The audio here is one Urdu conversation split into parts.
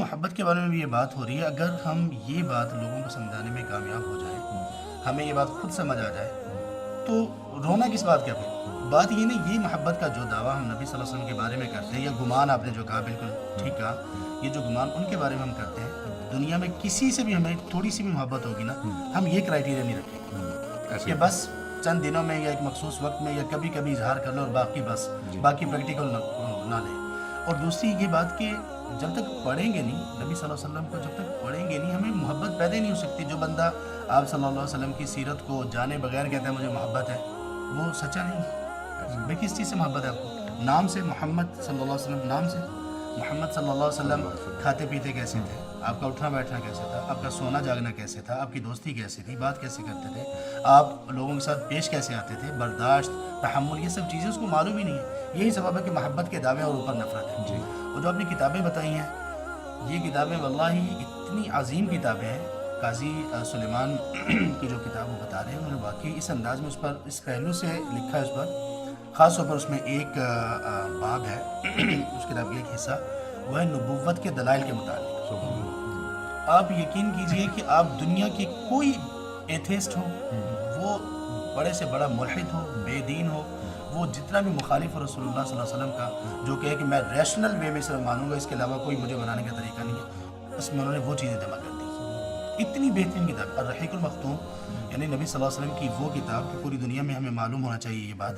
محبت کے بارے میں بھی یہ بات ہو رہی ہے. اگر ہم یہ بات لوگوں کو سمجھانے میں کامیاب ہو جائیں, ہمیں یہ بات خود سمجھ آ جائے, تو رونا کس بات کا پھر؟ بات یہ نہیں, یہ محبت کا جو دعویٰ ہم نبی صلی اللہ علیہ وسلم کے بارے میں کرتے ہیں, یا گمان آپ نے جو کہا بالکل ٹھیک کہا, یہ جو گمان ان کے بارے میں ہم کرتے ہیں, دنیا میں کسی سے بھی ہمیں تھوڑی سی بھی محبت ہوگی نا, ہم یہ کرائٹیریا نہیں رکھیں گے کہ بس چند دنوں میں یا ایک مخصوص وقت میں یا کبھی کبھی اظہار کر لو اور باقی پریکٹیکل نہ لیں. اور دوسری یہ بات کہ جب تک پڑھیں گے نہیں نبی صلی اللہ علیہ وسلم کو, جب تک پڑھیں گے نہیں, ہمیں محبت پیدا ہی نہیں ہو سکتی. جو بندہ آپ صلی اللہ علیہ وسلم کی سیرت کو جانے بغیر کہتا ہے مجھے محبت ہے, وہ سچا نہیں ہے. بھائی کس چیز سے محبت ہے آپ کو؟ نام سے, محمد صلی اللہ علیہ وسلم نام سے. محمد صلی اللہ علیہ وسلم کھاتے پیتے کیسے تھے, آپ کا اٹھنا بیٹھنا کیسے تھا, آپ کا سونا جاگنا کیسے تھا, آپ کی دوستی کیسی تھی, بات کیسے کرتے تھے, آپ لوگوں کے ساتھ پیش کیسے آتے تھے, برداشت, تحمل, یہ سب چیزیں اس کو معلوم ہی نہیں ہے. یہی سبب ہے کہ محبت کے دعوے اور اوپر نفرت ہے. اور جو آپ نے کتابیں بتائی ہیں, یہ کتابیں واللہ اتنی عظیم کتابیں ہیں. قاضی سلیمان کی جو کتاب وہ بتا رہے ہیں, انہوں نے واقعی اس انداز میں اس پر, اس پہلو سے لکھا ہے, اس پر خاص طور پر اس میں ایک باب ہے اس کتاب کا ایک حصہ, وہ ہے نبوت کے دلائل کے متعلق. آپ یقین کیجئے کہ آپ دنیا کی کوئی ایتھیسٹ ہو, وہ بڑے سے بڑا ملحد ہو, بے دین ہو, وہ جتنا بھی مخالف رسول اللہ صلی اللہ علیہ وسلم کا, جو کہے کہ میں ریشنل وے میں صرف مانوں گا, اس کے علاوہ کوئی مجھے بنانے کا طریقہ نہیں ہے, اس میں انہوں نے وہ چیزیں جمع کر دی. اتنی بہترین کتاب الرحیق المختوم, یعنی نبی صلی اللہ علیہ وسلم کی وہ کتاب کہ پوری دنیا میں ہمیں معلوم ہونا چاہیے یہ بات,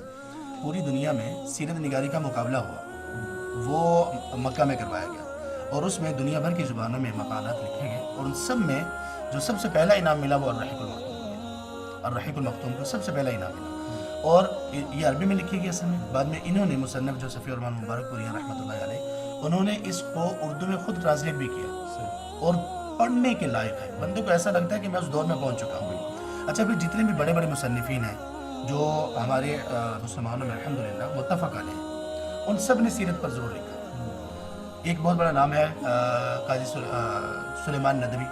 پوری دنیا میں سیرت نگاری کا مقابلہ ہوا, وہ مکہ میں کروایا گیا, اور اس میں دنیا بھر کی زبانوں میں مقالات لکھے گئے, اور ان سب میں جو سب سے پہلا انعام ملا وہ الرحیق المختوم ہے. الرحیق المختوم کو سب سے پہلا انعام ملا, اور یہ عربی میں لکھی گئی اصل میں. بعد میں انہوں نے مصنف جو صفی الرحمن مبارک پوری رحمۃ اللہ علیہ, انہوں نے اس کو اردو میں خود ٹرانسلیٹ بھی کیا, اور پڑھنے کے لائق ہے. بندے کو ایسا لگتا ہے کہ میں اس دور میں پہنچ چکا ہوں. اچھا, پھر جتنے بھی بڑے بڑے مصنفین ہیں جو ہمارے مسلمانوں میں الحمدللہ متفق علیہ ہیں, ان سب نے سیرت پر ضرور لکھا. ایک بہت بڑا نام ہے قاضی سلیمان ندوی,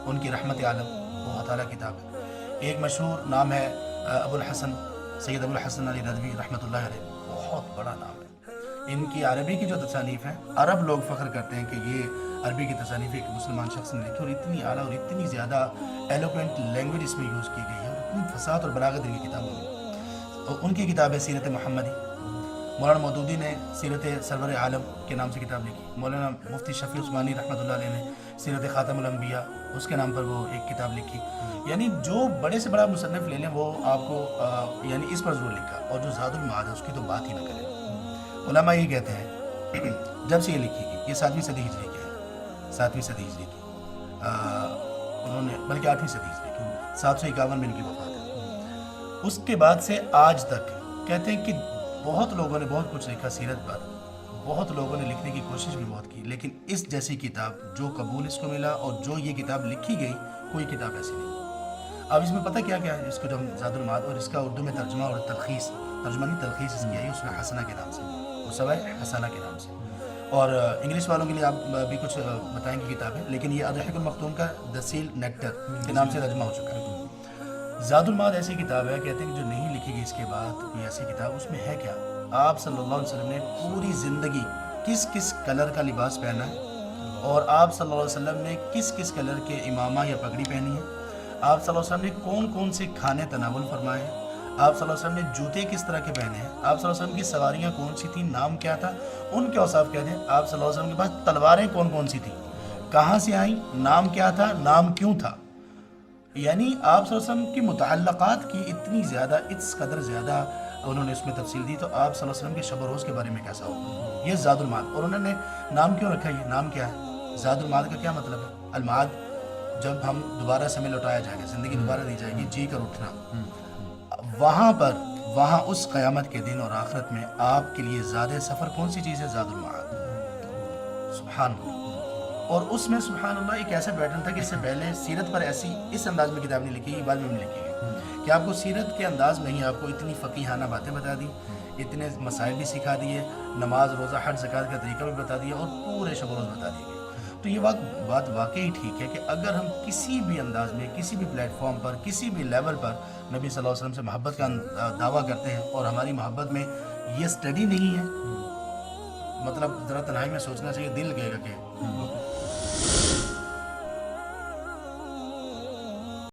ان کی رحمت عالم, بہت اعلیٰ کتاب ہے. ایک مشہور نام ہے ابو الحسن, سید ابو الحسن علی ندوی رحمۃ اللہ علیہ, بہت بڑا نام ہے. ان کی عربی کی جو تصانیف ہیں, عرب لوگ فخر کرتے ہیں کہ یہ عربی کی تصانیف ایک مسلمان شخص نے لکھی, اور اتنی اعلیٰ اور اتنی زیادہ ایلوکوینٹ لینگویج اس میں یوز کی گئی ہے, اور اتنی فصاحت اور بلاغت ان کی کتابوں میں. اور ان کی کتاب ہے سیرت محمدی. مولانا مودودی نے سیرت سرور عالم کے نام سے کتاب لکھی. مولانا مفتی شفیع عثمانی رحمۃ اللہ علیہ نے سیرت خاتم الانبیاء, اس کے نام پر وہ ایک کتاب لکھی. یعنی جو بڑے سے بڑا مصنف لے لیں وہ آپ کو یعنی اس پر زور لکھا. اور جو زاد المعاد ہے اس کی تو بات ہی نہ کریں. علماء یہ کہتے ہیں جب سے یہ لکھی گئی, یہ 7ویں صدی ہجری کی ہے, 7ویں صدی ہجری کی, انہوں نے بلکہ 8ویں صدی ہجری کی, 751 میں ان کی وفات ہے. اس کے بعد سے آج تک کہتے ہیں کہ بہت لوگوں نے بہت کچھ لکھا سیرت پر, بہت لوگوں نے لکھنے کی کوشش بھی بہت کی, لیکن اس جیسی کتاب جو قبول اس کو ملا اور جو یہ کتاب لکھی گئی, کوئی کتاب ایسی نہیں. اب اس میں پتہ کیا کیا ہے, اس کو جو ہم زاد المعاد, اور اس کا اردو میں ترجمہ اور تلخیص, ترجمہ نہیں تلخیص اس کی آئی, اس میں حسنہ کے نام سے, وہ سوائے حسنہ کے نام سے. اور انگلش والوں کے لیے آپ بھی کچھ بتائیں گے کتابیں, لیکن یہ الرحیق المختوم کا دی سیل نیکٹر کے نام سے ترجمہ ہو چکا ہے. زاد المعاد ایسی کتاب ہے, کہتے ہیں کہ جو نہیں لکھی گئی اس کے بعد کوئی ایسی کتاب, اس میں ہے کیا, آپ صلی اللہ علیہ وسلم نے پوری زندگی کس کس کلر کا لباس پہنا ہے, اور آپ صلی اللہ علیہ وسلم نے کس کس کلر کے امامہ یا پگڑی پہنی ہے, آپ صلی اللہ علیہ وسلم نے کون کون سے کھانے تناول فرمائے ہیں, آپ صلی اللہ علیہ وسلم نے جوتے کس طرح کے پہنے ہیں, آپ صلی اللہ علیہ وسلم کی سواریاں کون سی تھیں, نام کیا تھا, ان کے اوصاف کیا تھے, آپ صلی اللہ علیہ وسلم کے پاس تلواریں کون کون سی تھیں, کہاں سے آئیں, نام کیا تھا, نام کیوں تھا. یعنی آپ صلی اللہ علیہ وسلم کی متعلقات کی اتنی زیادہ, اس قدر زیادہ انہوں نے اس میں تفصیل دی. تو آپ صلی اللہ علیہ وسلم کے شب و روز کے بارے میں کیسا ہو, یہ زاد المعاد. اور انہوں نے نام کیوں رکھا, یہ نام کیا ہے, زاد المعاد کا کیا مطلب ہے. المعاد جب ہم دوبارہ سے ہمیں لوٹایا جائے گا, زندگی دوبارہ دی جائے گی, جی کر اٹھنا, وہاں پر, وہاں اس قیامت کے دن اور آخرت میں آپ کے لیے زیادہ سفر کون سی چیز ہے, زاد المعاد. سبحان اللہ. اور اس میں سبحان اللہ ایک ایسا پیٹرن تھا کہ اس سے پہلے سیرت پر ایسی اس انداز میں کتاب نہیں لکھی گئی, بعد میں لکھی گئی, کہ آپ کو سیرت کے انداز میں ہی آپ کو اتنی فقیحانہ باتیں بتا دی, اتنے مسائل بھی سکھا دیے, نماز روزہ حج زکوٰۃ کا طریقہ بھی بتا دیا, اور پورے شب و روز بتا دیے گئے. تو یہ بات واقعی ٹھیک ہے کہ اگر ہم کسی بھی انداز میں, کسی بھی پلیٹ فارم پر, کسی بھی لیول پر نبی صلی اللہ علیہ وسلم سے محبت کا دعویٰ کرتے ہیں, اور ہماری محبت میں یہ اسٹڈی نہیں ہے, مطلب ذرا تنہائی میں سوچنا چاہیے, دل لگے گا کہ